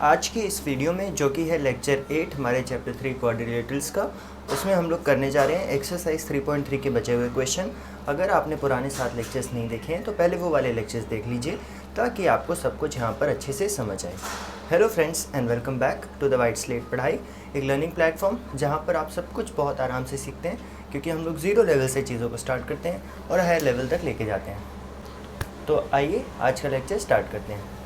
आज की इस वीडियो में जो कि है लेक्चर 8 हमारे चैप्टर 3 क्वाड्रिलेटरल्स का, उसमें हम लोग करने जा रहे हैं एक्सरसाइज 3.3 के बचे हुए क्वेश्चन। अगर आपने पुराने 7 लेक्चर्स नहीं देखे हैं तो पहले वो वाले लेक्चर्स देख लीजिए ताकि आपको सब कुछ यहाँ पर अच्छे से समझ आए। Hello friends and welcome back to the white slate Padhai, एक लर्निंग प्लेटफॉर्म जहाँ पर आप सब कुछ बहुत आराम से सीखते हैं, क्योंकि हम लोग ज़ीरो लेवल से चीज़ों को स्टार्ट करते हैं और हायर लेवल तक लेके जाते हैं। तो आइए आज का लेक्चर स्टार्ट करते हैं।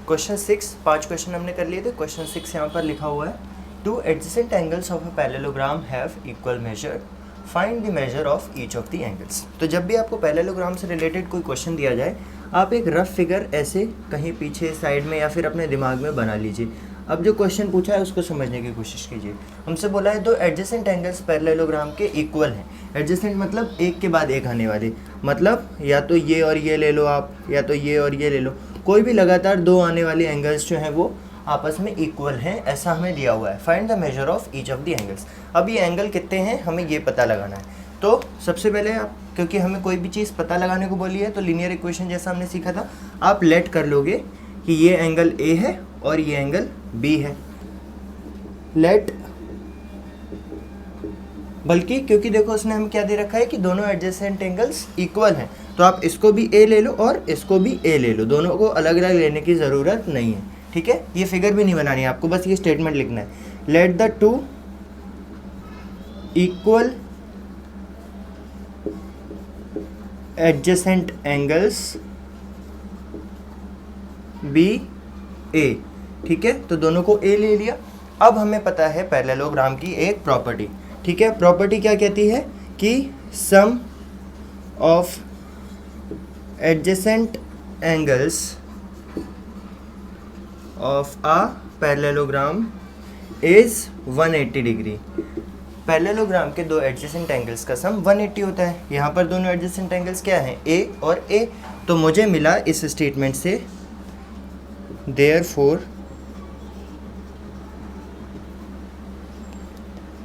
क्वेश्चन 6, 5 क्वेश्चन हमने कर लिए थे। क्वेश्चन 6 यहाँ पर लिखा हुआ है, two adjacent angles of a parallelogram have equal major, find the measure of each of the angles. तो जब भी आपको पैरेललोग्राम से रिलेटेड कोई क्वेश्चन दिया जाए, आप एक रफ फिगर ऐसे कहीं पीछे साइड में या फिर अपने दिमाग में बना लीजिए। अब जो क्वेश्चन पूछा है उसको समझने की कोशिश कीजिए। हमसे बोला है दो एडजेसेंट एंगल्स पैरेललोग्राम के इक्वल हैं। एडजेसेंट मतलब एक के बाद एक आने वाले, मतलब या तो ये और ये ले लो आप, या तो ये और ये ले लो, कोई भी लगातार दो आने वाले एंगल्स जो हैं वो आपस में इक्वल हैं, ऐसा हमें दिया हुआ है। Find the measure of each of the angles. अब ये एंगल कितने हैं हमें ये पता लगाना है। तो सबसे पहले आप, क्योंकि हमें कोई भी चीज़ पता लगाने को बोली है, तो लीनियर इक्वेशन जैसा हमने सीखा था, आप लेट कर लोगे कि ये एंगल ए है और ये एंगल बी है। लेट, बल्कि क्योंकि देखो उसने हमें क्या दे रखा है कि दोनों एडजेसेंट एंगल्स इक्वल हैं, तो आप इसको भी ए ले लो और इसको भी ए ले लो, दोनों को अलग अलग लेने की ज़रूरत नहीं है। ठीक है, ये फिगर भी नहीं बनानी है आपको, बस ये स्टेटमेंट लिखना है। Let the two equal adjacent angles be A. ठीक है, तो दोनों को ए ले लिया। अब हमें पता है पैरेललोग्राम की एक प्रॉपर्टी। ठीक है, प्रॉपर्टी क्या कहती है कि sum of adjacent angles of a parallelogram is 180 degree. Parallelogram के दो एडजेसेंट एंगल्स का सम 180 होता है। यहाँ पर दोनों एडजेसेंट एंगल्स क्या हैं, ए और ए। तो मुझे मिला इस स्टेटमेंट से, देयरफॉर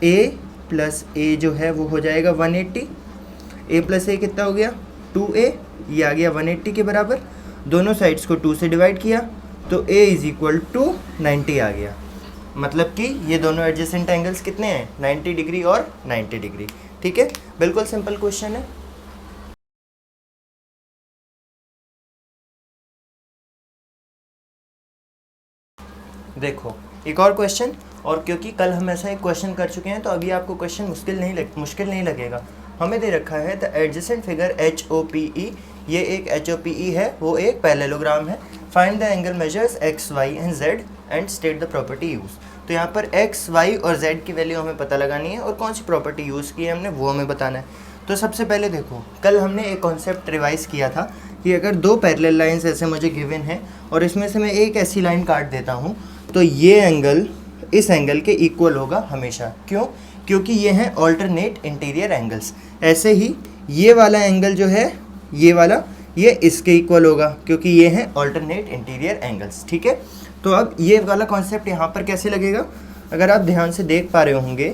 ए प्लस ए जो है वो हो जाएगा 180। ए प्लस ए कितना हो गया 2a, ये आ गया 180 के बराबर। दोनों साइड्स को 2 से डिवाइड किया तो a इज इक्वल टू 90 आ गया। मतलब कि ये दोनों एडजेसेंट एंगल्स कितने हैं, 90 डिग्री और 90 डिग्री। ठीक है, बिल्कुल सिंपल क्वेश्चन है। देखो एक और क्वेश्चन, और क्योंकि कल हम ऐसा एक क्वेश्चन कर चुके हैं तो अभी आपको क्वेश्चन मुश्किल नहीं लगेगा। हमें दे रखा है द एडजेसेंट फिगर HOPE, ये एक HOPE है, वो एक पैरेललोग्राम है। Find the angle measures x, y and z and state the property use. तो यहाँ पर x, y और z की वैल्यू हमें पता लगानी है और कौन सी प्रॉपर्टी यूज़ की है हमने वो हमें बताना है। तो सबसे पहले देखो, कल हमने एक कॉन्सेप्ट रिवाइज किया था कि अगर दो पैरेलल लाइंस ऐसे मुझे गिवन है और इसमें से मैं एक ऐसी लाइन काट देता हूँ तो ये एंगल इस एंगल के इक्वल होगा हमेशा। क्यों? क्योंकि ये हैं ऑल्टरनेट इंटीरियर एंगल्स। ऐसे ही ये वाला एंगल जो है, ये वाला, ये इसके इक्वल होगा क्योंकि ये हैं ऑल्टरनेट इंटीरियर एंगल्स। ठीक है, तो अब ये वाला कॉन्सेप्ट यहाँ पर कैसे लगेगा, अगर आप ध्यान से देख पा रहे होंगे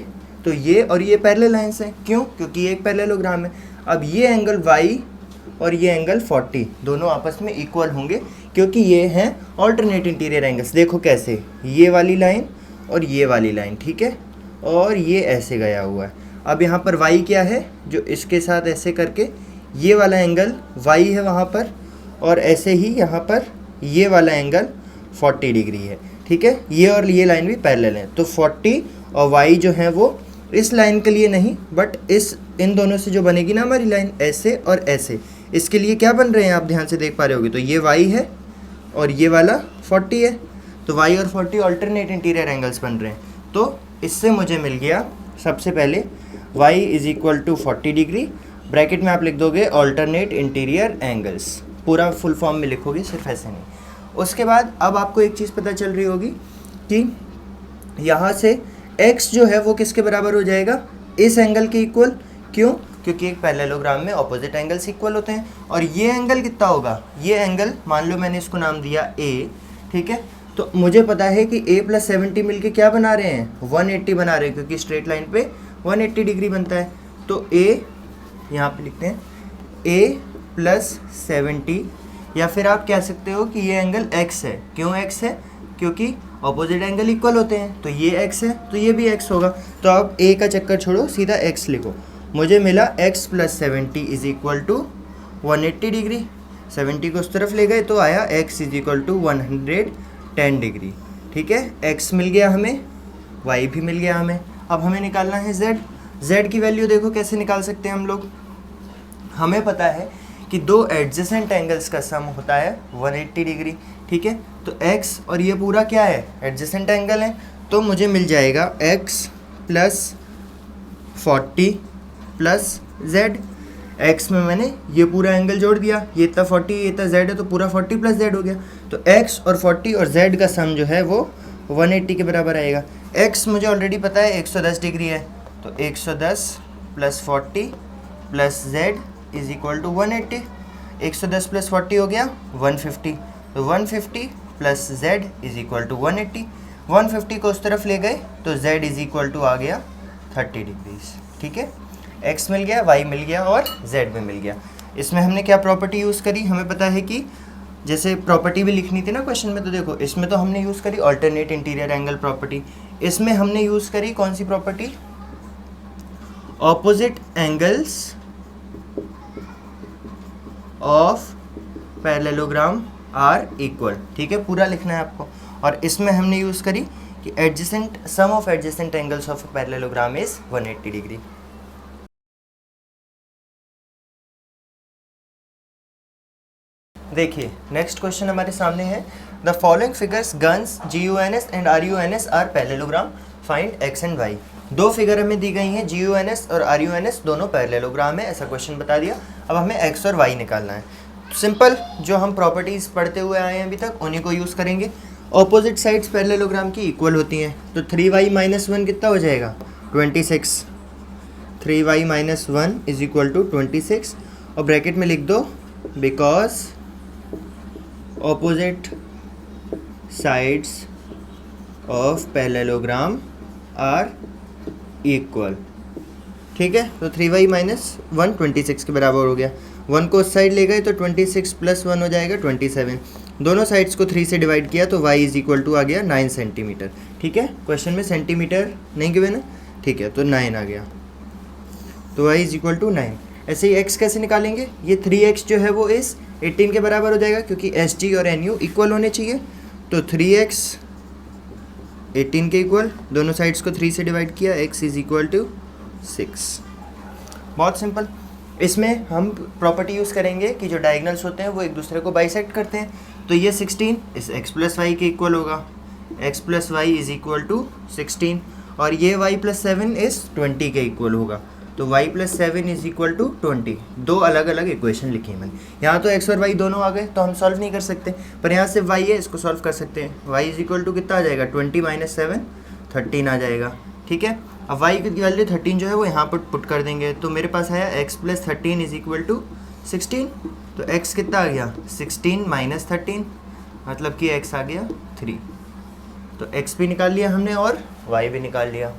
तो ये और ये पैरेलल लाइंस हैं। क्यों? क्योंकि ये एक पैरेललोग्राम है। अब ये एंगल y और ये एंगल 40 दोनों आपस में इक्वल होंगे क्योंकि ये हैं ऑल्टरनेट इंटीरियर एंगल्स। देखो कैसे, ये वाली लाइन और ये वाली लाइन, ठीक है, और ये ऐसे गया हुआ है। अब यहाँ पर y क्या है, जो इसके साथ ऐसे करके ये वाला एंगल y है वहाँ पर, और ऐसे ही यहाँ पर ये वाला एंगल 40 डिग्री है। ठीक है, ये और ये लाइन भी पैरेलल है, तो 40 और y जो है वो इस लाइन के लिए नहीं, बट इन दोनों से जो बनेगी ना हमारी लाइन, ऐसे और ऐसे, इसके लिए क्या बन रहे हैं आप ध्यान से देख पा रहे होगे। तो ये y है और ये वाला 40 है, तो y और 40 अल्टरनेट इंटीरियर एंगल्स बन रहे हैं। तो इससे मुझे मिल गया सबसे पहले y is equal to 40 degree, bracket में आप लिख दोगे अल्टरनेट इंटीरियर एंगल्स, पूरा फुल फॉर्म में लिखोगे, सिर्फ ऐसे नहीं। उसके बाद अब आपको एक चीज़ पता चल रही होगी कि यहाँ से x जो है वो किसके बराबर हो जाएगा, इस एंगल के इक्वल। क्यों? क्योंकि एक पैरेललोग्राम में ऑपोजिट एंगल्स इक्वल होते हैं। और ये एंगल कितना होगा, ये एंगल मान लो मैंने इसको नाम दिया a, ठीक है, तो मुझे पता है कि a प्लस 70 मिलके क्या बना रहे हैं, 180 बना रहे हैं, क्योंकि स्ट्रेट लाइन पे 180 डिग्री बनता है। तो a यहाँ पे लिखते हैं a प्लस 70, या फिर आप कह सकते हो कि ये एंगल x है। क्यों x है? क्योंकि ऑपोजिट एंगल इक्वल होते हैं, तो ये x है तो ये भी x होगा। तो आप a का चक्कर छोड़ो, सीधा x लिखो। मुझे मिला x plus 70 is equal to 180 degree. 70 को उस तरफ ले गए तो आया x is equal to 110 degree. ठीक है, x मिल गया हमें, y भी मिल गया हमें। अब हमें निकालना है z की वैल्यू। देखो कैसे निकाल सकते हैं हम लोग। हमें पता है कि दो एडजेसेंट एंगल्स का सम होता है 180 डिग्री। ठीक है, तो x और ये पूरा क्या है, एडजेसेंट एंगल है। तो मुझे मिल जाएगा x plus 40 plus z। x में मैंने ये पूरा एंगल जोड़ दिया, ये इतना 40 ये इतना z है, तो पूरा 40 प्लस z हो गया। तो x और 40 और z का सम जो है वो 180 के बराबर आएगा। x मुझे ऑलरेडी पता है 110 डिग्री है, तो 110 plus 40 plus z is equal to 180। 110 plus 40 हो गया 150, तो 150 plus z is equal to 180। 150 को उस तरफ ले गए तो z इज इक्वल टू आ गया 30 डिग्रीज। ठीक है, x मिल गया, y मिल गया और z भी मिल गया। इसमें हमने क्या प्रॉपर्टी यूज़ करी, हमें पता है कि जैसे प्रॉपर्टी भी लिखनी थी ना क्वेश्चन में, तो देखो इसमें तो हमने यूज़ करी ऑल्टरनेट इंटीरियर एंगल प्रॉपर्टी। इसमें हमने यूज़ करी कौन सी property, opposite angles of parallelogram are equal. ठीक है, पूरा लिखना है आपको। और इसमें हमने यूज़ करी कि adjacent sum of adjacent angles of parallelogram is 180 degree. देखिए नेक्स्ट क्वेश्चन हमारे सामने है, the following figures guns GUNS and RUNS are parallelogram, find x and y। दो फिगर हमें दी गई हैं, GUNS और RUNS दोनों पैरेललोग्राम है, ऐसा क्वेश्चन बता दिया। अब हमें x और y निकालना है। सिंपल, जो हम प्रॉपर्टीज़ पढ़ते हुए आए हैं अभी तक उन्हीं को यूज़ करेंगे। ऑपोजिट साइड्स पैरेललोग्राम की इक्वल होती हैं, तो 3y माइनस 1 कितना हो जाएगा, 26। 3y minus 1 is equal to 26, और ब्रैकेट में लिख दो because opposite sides of parallelogram are equal. ठीक है, तो 3y माइनस 1 26 के बराबर हो गया। 1 को उस साइड ले गए तो 26 प्लस 1 हो जाएगा 27। दोनों साइड्स को 3 से डिवाइड किया तो y इज इक्वल टू आ गया 9 सेंटीमीटर। ठीक है, क्वेश्चन में सेंटीमीटर नहीं गिवन है, ठीक है, तो 9 आ गया, तो y इज इक्वल टू 9। ऐसे ही x कैसे निकालेंगे, ये 3x जो है वो इस 18 के बराबर हो जाएगा, क्योंकि SG और NU इक्वल होने चाहिए। तो 3x 18 के इक्वल, दोनों साइड्स को 3 से डिवाइड किया, x इज इक्वल टू 6। बहुत सिंपल। इसमें हम प्रॉपर्टी यूज़ करेंगे कि जो डायगनल्स होते हैं वो एक दूसरे को बाइसेक्ट करते हैं। तो ये 16 इस x प्लस वाई के इक्वल होगा, x plus Y is equal to 16, और ये y प्लस 7 इस 20 के इक्वल होगा। तो y plus 7 is equal to 20। दो अलग अलग इक्वेशन लिखी है मैंने। यहाँ तो x और y दोनों आ गए तो हम सॉल्व नहीं कर सकते, पर यहाँ से y है, इसको सॉल्व कर सकते हैं। y इज इक्वल टू कितना आ जाएगा, 20 माइनस 7 13 आ जाएगा। ठीक है, अब y की वैल्यू 13 जो है वो यहाँ पर पुट कर देंगे, तो मेरे पास आया x plus 13 is equal to 16। तो x कितना आ गया, 16 माइनस 13, मतलब कि x आ गया 3। तो x भी निकाल लिया हमने और y भी निकाल लिया,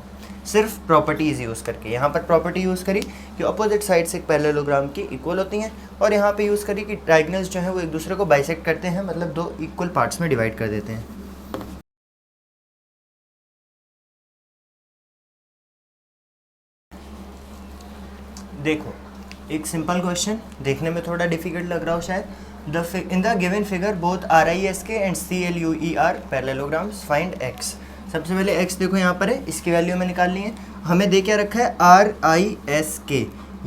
सिर्फ प्रॉपर्टीज़ यूज़ करके। यहाँ पर प्रॉपर्टी यूज़ करी कि अपोजिट साइड से एक पैरेललोग्राम की इक्वल होती हैं, और यहाँ पे यूज़ करी कि डायगोनल्स जो हैं वो एक दूसरे को बाइसेक्ट करते हैं, मतलब दो इक्वल पार्ट्स में डिवाइड कर देते हैं। देखो एक सिंपल क्वेश्चन, देखने में थोड़ा डिफिकल्ट लग रहा हो शायद। In the given figure both RISK and CLUE are parallelograms, find x। सबसे पहले x देखो यहाँ पर है, इसकी वैल्यू हमें निकालनी है। हमें दे क्या रखा है, RISK,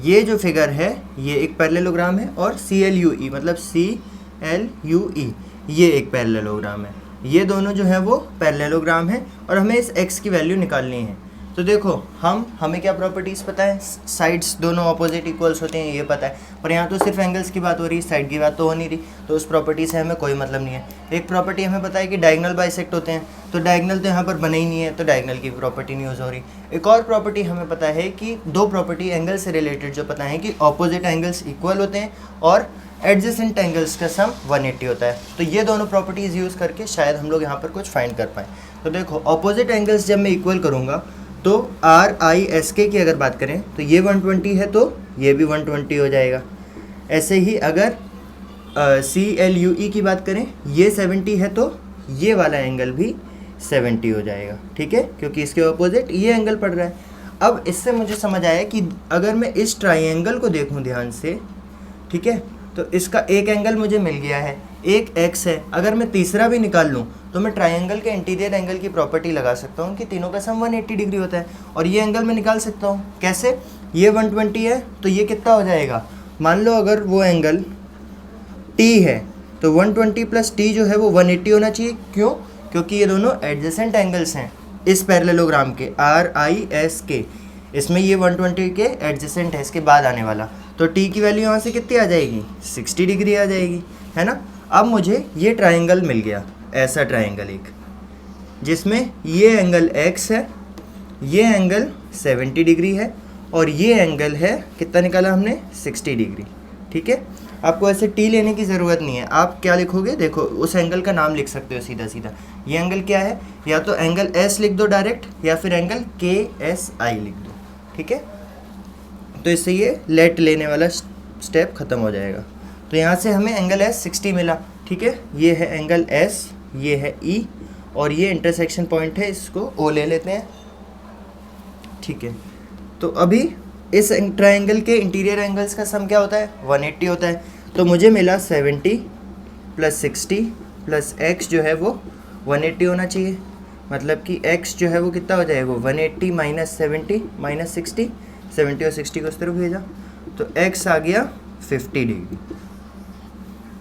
ये जो फिगर है ये एक पैरेललोग्राम है, और CLUE मतलब CLUE ये एक पैरेललोग्राम है। ये दोनों जो है वो पैरेललोग्राम है, और हमें इस x की वैल्यू निकालनी है। तो देखो हमें क्या प्रॉपर्टीज़ पता है, साइड्स दोनों ऑपोजिट इक्वल्स होते हैं ये पता है, पर यहाँ तो सिर्फ एंगल्स की बात हो रही है, साइड की बात तो हो नहीं रही, तो उस प्रॉपर्टी से हमें कोई मतलब नहीं है। एक प्रॉपर्टी हमें पता है कि डायगोनल बाइसेक्ट होते हैं, तो डायगोनल तो यहाँ पर बने ही नहीं है, तो डायगोनल की प्रॉपर्टी नहीं यूज़ हो रही। एक और प्रॉपर्टी हमें पता है कि दो प्रॉपर्टी एंगल से रिलेटेड जो पता है कि ऑपोजिट एंगल्स इक्वल होते हैं और एडजेसेंट एंगल्स का सम 180 होता है। तो ये दोनों प्रॉपर्टीज़ यूज़ करके शायद हम लोग यहाँ पर कुछ फाइंड कर पाएँ। तो देखो ऑपोजिट एंगल्स जब मैं इक्वल करूँगा तो RISK की अगर बात करें तो ये 120 है तो ये भी 120 हो जाएगा। ऐसे ही अगर CLUE की बात करें, ये 70 है तो ये वाला एंगल भी 70 हो जाएगा, ठीक है, क्योंकि इसके ऑपोजिट ये एंगल पड़ रहा है। अब इससे मुझे समझ आया कि अगर मैं इस ट्राइंगल को देखूं ध्यान से, ठीक है, तो इसका एक एंगल मुझे मिल गया है, एक x है। अगर मैं तीसरा भी निकाल लूं तो मैं ट्राइंगल के इंटीरियर एंगल की प्रॉपर्टी लगा सकता हूं कि तीनों का सम 180 डिग्री होता है। और ये एंगल मैं निकाल सकता हूं कैसे, ये 120 है तो ये कितना हो जाएगा, मान लो अगर वो एंगल t है तो 120 प्लस t जो है वो 180 होना चाहिए। क्यों, क्योंकि ये दोनों एडजेसेंट एंगल्स हैं इस पैरेललोग्राम के RISK। इसमें ये 120 के एडजेसेंट है, इसके बाद आने वाला, तो t की वैल्यू यहाँ से कितनी आ जाएगी, 60 डिग्री आ जाएगी, है ना। अब मुझे ये ट्राइंगल मिल गया, ऐसा ट्राइंगल एक, जिसमें ये एंगल x है, ये एंगल 70 डिग्री है और ये एंगल है कितना निकाला हमने, 60 डिग्री, ठीक है। आपको ऐसे t लेने की ज़रूरत नहीं है, आप क्या लिखोगे, देखो उस एंगल का नाम लिख सकते हो सीधा सीधा। ये एंगल क्या है, या तो एंगल S लिख दो डायरेक्ट या फिर एंगल KSI लिख दो, ठीक है। तो इससे ये लेट लेने वाला स्टेप ख़त्म हो जाएगा। तो यहाँ से हमें एंगल S 60 मिला, ठीक है। ये है एंगल S, ये है E और ये इंटरसेक्शन पॉइंट है, इसको O ले लेते हैं, ठीक है। तो अभी इस ट्राइंगल के इंटीरियर एंगल्स का सम क्या होता है, 180 होता है। तो मुझे मिला 70 प्लस 60 प्लस x जो है वो 180 होना चाहिए। मतलब कि x जो है वो कितना हो जाएगा, 180 माइनस 70 माइनस 60, 70 और 60 को उस तरफ भेजा तो x आ गया 50 डिग्री,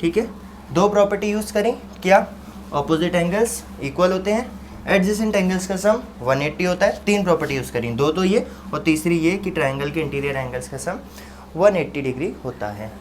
ठीक है। दो प्रॉपर्टी यूज़ करें, क्या, ऑपोजिट एंगल्स इक्वल होते हैं, एडजेसेंट एंगल्स का सम 180 होता है। तीन प्रॉपर्टी यूज़ करें, दो तो ये और तीसरी ये कि ट्राइंगल के इंटीरियर एंगल्स का सम 180 डिग्री होता है।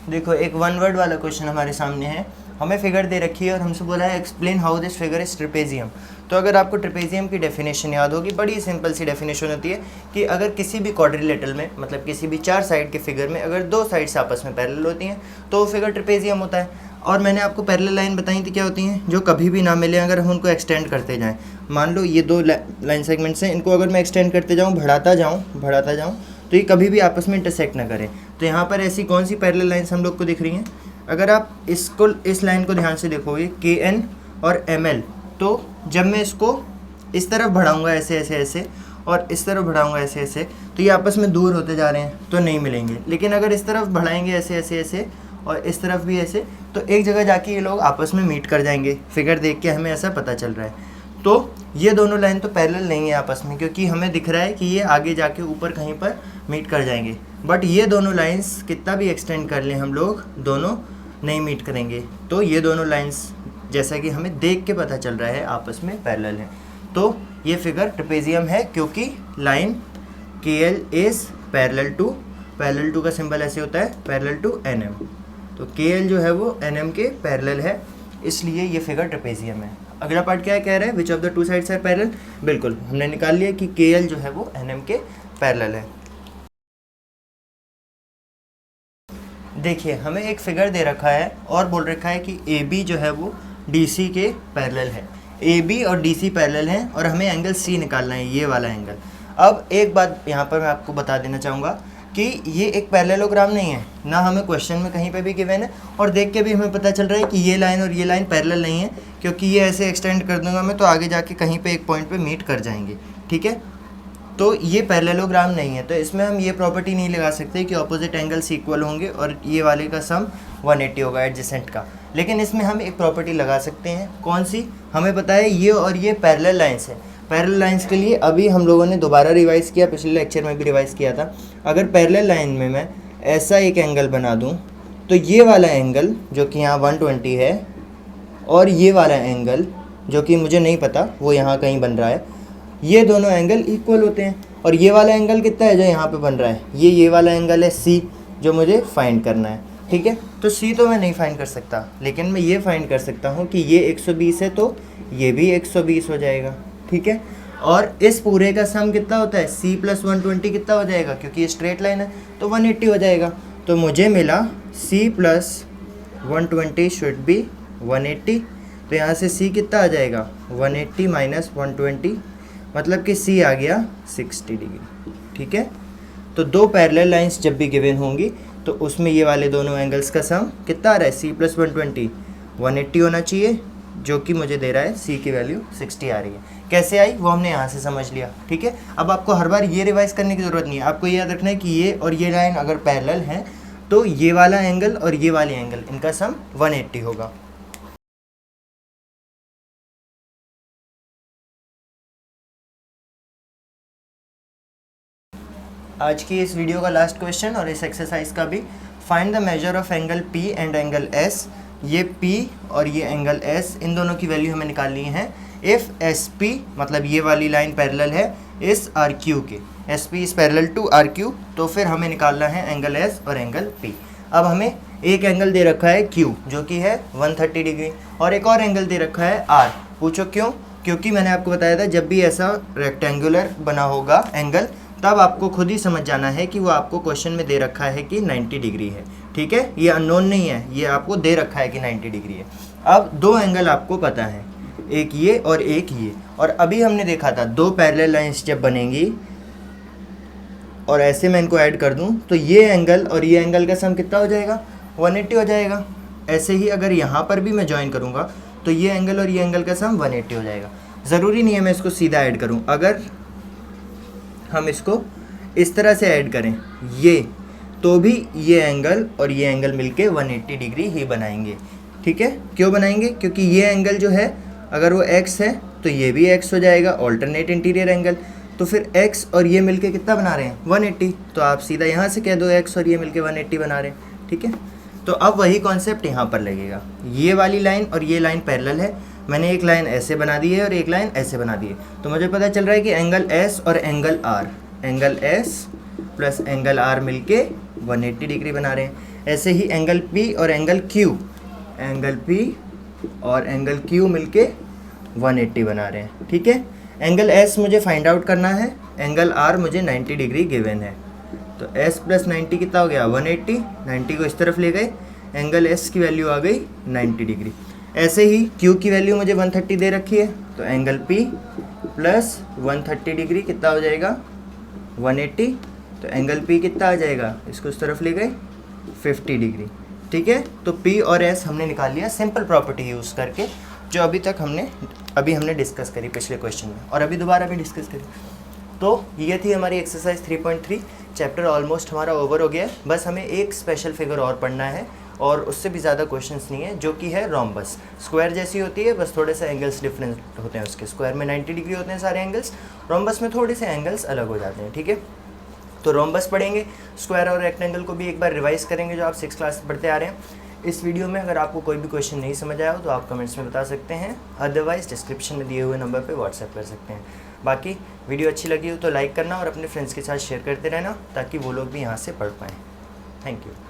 देखो एक वन वर्ड वाला क्वेश्चन हमारे सामने है, हमें फिगर दे रखी है और हमसे बोला है explain how this figure is trapezium. तो अगर आपको ट्रिपेजियम की डेफिनेशन याद होगी, बड़ी सिंपल सी डेफिनेशन होती है कि अगर किसी भी क्वाड्रिलेटरल में, मतलब किसी भी चार साइड के फिगर में अगर दो साइड्स आपस में पैरेलल होती हैं तो वो फिगर ट्रिपेजियम होता है। और मैंने आपको पैरेलल लाइन बताई थी क्या होती हैं, जो कभी भी ना मिले अगर हम उनको एक्सटेंड करते जाएँ। मान लो ये दो लाइन सेगमेंट्स हैं, इनको अगर मैं एक्सटेंड करते जाऊँ, बढ़ाता जाऊँ तो ये कभी भी आपस में इंटरसेक्ट ना करें। तो यहाँ पर ऐसी कौन सी पैरेलल लाइन्स हम लोग को दिख रही हैं, अगर आप इसको, इस लाइन को ध्यान से देखोगे KN और ML, तो जब मैं इसको इस तरफ बढ़ाऊँगा ऐसे ऐसे ऐसे और इस तरफ बढ़ाऊँगा ऐसे ऐसे, तो ये आपस में दूर होते जा रहे हैं तो नहीं मिलेंगे। लेकिन अगर इस तरफ बढ़ाएंगे ऐसे ऐसे ऐसे और इस तरफ भी ऐसे, तो एक जगह जाके ये लोग आपस में मीट कर जाएंगे। फिगर देख के हमें ऐसा पता चल रहा है। तो ये दोनों लाइन तो पैरेलल नहीं है आपस में, क्योंकि हमें दिख रहा है कि ये आगे जाके ऊपर कहीं पर मीट कर जाएंगे। बट ये दोनों लाइंस कितना भी एक्सटेंड कर लें हम लोग, दोनों नहीं मीट करेंगे। तो ये दोनों लाइंस, जैसा कि हमें देख के पता चल रहा है, आपस में पैरेलल हैं। तो ये फिगर ट्रेपेजियम है क्योंकि line KL is parallel to का सिंबल ऐसे होता है, पैरेलल टू NM। तो KL जो है वो NM के पैरेलल है, इसलिए ये फिगर ट्रेपेजियम है। अगला पार्ट क्या है, कह रहा है which of the two sides are parallel. बिल्कुल हमने निकाल लिया कि KL जो है वो NM के पैरेलल है। देखिए हमें एक फिगर दे रखा है और बोल रखा है कि AB जो है वो DC के पैरेलल है। AB और DC पैरेलल हैं और हमें एंगल C निकालना है, ये वाला एंगल। अब एक बात यहाँ पर मैं आपको बता देना चाहूँगा कि ये एक पैरेललोग्राम नहीं है, ना हमें क्वेश्चन में कहीं पे भी गिवन है, और देख के भी हमें पता चल रहा है कि ये लाइन और ये लाइन पैरेलल नहीं है, क्योंकि ये ऐसे एक्सटेंड कर दूंगा मैं तो आगे जाके कहीं पे एक पॉइंट पे मीट कर जाएंगे, ठीक है। तो ये पैरेललोग्राम नहीं है, तो इसमें हम ये प्रॉपर्टी नहीं लगा सकते कि ऑपोजिट एंगल्स इक्वल होंगे और ये वाले का सम 180 होगा एडजेसेंट का। लेकिन इसमें हम एक प्रॉपर्टी लगा सकते हैं, कौन सी, हमें पता है ये और ये पैरेलल लाइन्स है। पैरेलल लाइंस के लिए अभी हम लोगों ने दोबारा रिवाइज़ किया, पिछले लेक्चर में भी रिवाइज़ किया था। अगर पैरेलल लाइन में मैं ऐसा एक एंगल बना दूं तो ये वाला एंगल जो कि यहाँ 120 है और ये वाला एंगल जो कि मुझे नहीं पता वो यहाँ कहीं बन रहा है, ये दोनों एंगल इक्वल होते हैं। और ये वाला एंगल कितना है जो यहाँ पे बन रहा है, ये वाला एंगल है C, जो मुझे फाइंड करना है, ठीक है। तो C तो मैं नहीं फाइंड कर सकता, लेकिन मैं ये फाइंड कर सकता हूँ कि ये 120 है तो ये भी 120 हो जाएगा, ठीक है। और इस पूरे का सम कितना होता है, c प्लस 120 कितना हो जाएगा, क्योंकि ये स्ट्रेट लाइन है तो 180 हो जाएगा। तो मुझे मिला c प्लस 120 शुड बी 180। तो यहाँ से c कितना आ जाएगा 180 माइनस 120, मतलब कि c आ गया 60 डिग्री। ठीक है, तो दो पैरेलल लाइंस जब भी गिवन होंगी तो उसमें ये वाले दोनों एंगल्स का सम कितना आ रहा है, c प्लस 120 180 होना चाहिए, जो कि मुझे दे रहा है c की वैल्यू 60 आ रही है। कैसे आई वो हमने यहाँ से समझ लिया। ठीक है, अब आपको हर बार ये रिवाइज करने की ज़रूरत नहीं है, आपको ये याद रखना है कि ये और ये लाइन अगर पैरेलल हैं तो ये वाला एंगल और ये वाले एंगल इनका सम 180 होगा। आज की इस वीडियो का लास्ट क्वेश्चन और इस एक्सरसाइज का भी, find the measure of angle P and angle S। ये P और ये एंगल S, इन दोनों की वैल्यू हमें निकालनी है। इफ़ SP मतलब ये वाली लाइन पैरेलल है इस RQ के, SP is parallel to RQ, तो फिर हमें निकालना है एंगल S और एंगल P। अब हमें एक एंगल दे रखा है Q जो कि है 130 डिग्री और एक और एंगल दे रखा है R। पूछो क्यों? क्योंकि मैंने आपको बताया था जब भी ऐसा रेक्टेंगुलर बना होगा एंगल तब आपको खुद ही समझ जाना है कि वो आपको क्वेश्चन में दे रखा है कि 90 डिग्री है। ठीक है, ये अननोन नहीं है, ये आपको दे रखा है कि 90 डिग्री है। अब दो एंगल आपको पता है, एक ये और एक ये, और अभी हमने देखा था दो पैरेलल लाइंस जब बनेंगी और ऐसे मैं इनको ऐड कर दूं तो ये एंगल और ये एंगल का सम कितना हो जाएगा, 180 हो जाएगा। ऐसे ही अगर यहाँ पर भी मैं ज्वाइन करूँगा तो ये एंगल और ये एंगल का सम 180 हो जाएगा। ज़रूरी नहीं है मैं इसको सीधा ऐड करूँ, अगर हम इसको इस तरह से ऐड करें ये, तो भी ये एंगल और ये एंगल मिलके 180 डिग्री ही बनाएंगे। ठीक है, क्यों बनाएंगे? क्योंकि ये एंगल जो है अगर वो x है तो ये भी x हो जाएगा, ऑल्टरनेट इंटीरियर एंगल। तो फिर x और ये मिलके कितना बना रहे हैं, 180। तो आप सीधा यहाँ से कह दो x और ये मिलके 180 बना रहे हैं। ठीक है, तो अब वही कॉन्सेप्ट यहाँ पर लगेगा। ये वाली लाइन और ये लाइन पैरेलल है, मैंने एक लाइन ऐसे बना दी है और एक लाइन ऐसे बना दी है, तो मुझे पता चल रहा है कि एंगल S और angle R, angle S plus angle R मिलके 180 डिग्री बना रहे हैं। ऐसे ही एंगल P और एंगल Q, एंगल P और एंगल Q मिलके 180 बना रहे हैं। ठीक है, एंगल S मुझे फाइंड आउट करना है, एंगल R मुझे 90 डिग्री गिवन है। तो S प्लस 90 कितना हो गया, 180। 90 को इस तरफ ले गए, एंगल S की वैल्यू आ गई 90 डिग्री। ऐसे ही Q की वैल्यू मुझे 130 दे रखी है, तो एंगल P प्लस 130 डिग्री कितना हो जाएगा, 180। तो एंगल P कितना आ जाएगा, इसको इस तरफ ले गए 50 डिग्री। ठीक है, तो P और S हमने निकाल लिया सिंपल प्रॉपर्टी यूज़ करके, जो अभी हमने डिस्कस करी पिछले क्वेश्चन में और अभी दोबारा भी डिस्कस करी। तो ये थी हमारी एक्सरसाइज 3.3। चैप्टर ऑलमोस्ट हमारा ओवर हो गया है, बस हमें एक स्पेशल फिगर और पढ़ना है और उससे भी ज़्यादा क्वेश्चंस नहीं है, जो कि है रोम्बस। स्क्वायर जैसी होती है, बस थोड़े से एंगल्स डिफरेंट होते हैं उसके। स्क्वायर में 90 डिग्री होते हैं सारे एंगल्स, रोम्बस में थोड़े से एंगल्स अलग हो जाते हैं। ठीक है, तो रोम्बस पढ़ेंगे, स्क्वायर और रेक्टेंगल को भी एक बार रिवाइज करेंगे जो आप 6th क्लास से पढ़ते आ रहे हैं। इस वीडियो में अगर आपको कोई भी क्वेश्चन नहीं समझ आया हो तो आप कमेंट्स में बता सकते हैं, अदरवाइज डिस्क्रिप्शन में दिए हुए नंबर पे व्हाट्सएप कर सकते हैं। बाकी वीडियो अच्छी लगी हो तो लाइक करना और अपने फ्रेंड्स के साथ शेयर करते रहना ताकि वो लोग भी यहाँ से पढ़ पाएँ। Thank you.